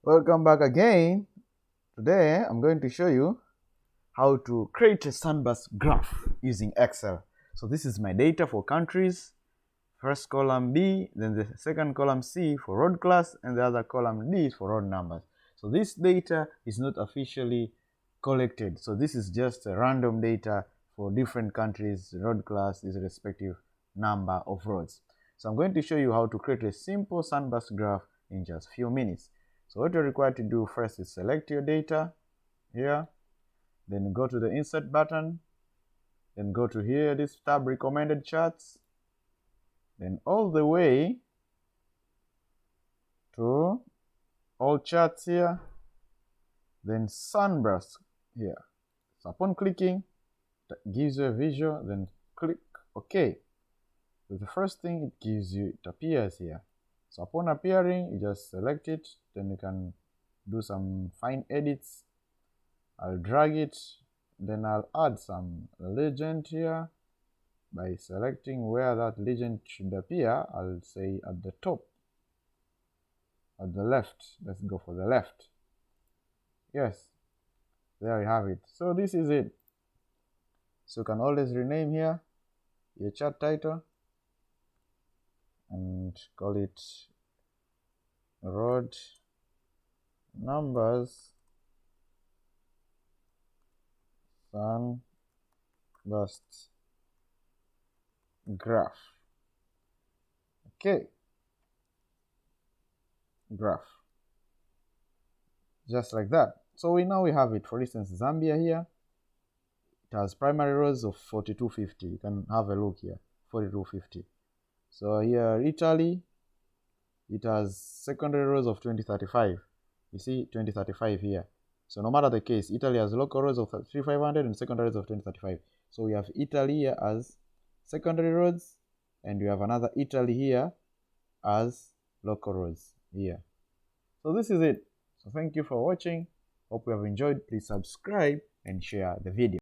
Welcome back again. Today I'm going to show you how to create a Sunburst graph using Excel. So this is my data for countries, first column B, then the second column C for road class, and the other column D is for road numbers. So this data is not officially collected. So this is just a random data for different countries, road class is a respective number of roads. So I'm going to show you how to create a simple Sunburst graph in just a few minutes. So what you're required to do first is select your data here, then go to the insert button, then go to here, this tab recommended charts, then all the way to all charts here, then Sunburst here. So upon clicking, it gives you a visual, then click OK. So the first thing it gives you, it appears here. So upon appearing, you just select it, then you can do some fine edits. I'll drag it, then I'll add some legend here by selecting where that legend should appear. I'll say at the top, at the left. Let's go for the left. Yes, there you have it. So this is it. So you can always rename here your chart title and call it road numbers Sunburst graph. Okay, graph, just like that. So now we have it. For instance, Zambia here, it has primary rows of 4250. You can have a look here, 4250. So here Italy, it has secondary rows of 2035. You see 2035 here. So no matter the case, Italy has local rows of 3500 and secondary rows of 2035. So we have Italy here as secondary roads, and we have another Italy here as local roads here. So this is it. So thank you for watching. Hope you have enjoyed. Please subscribe and share the video.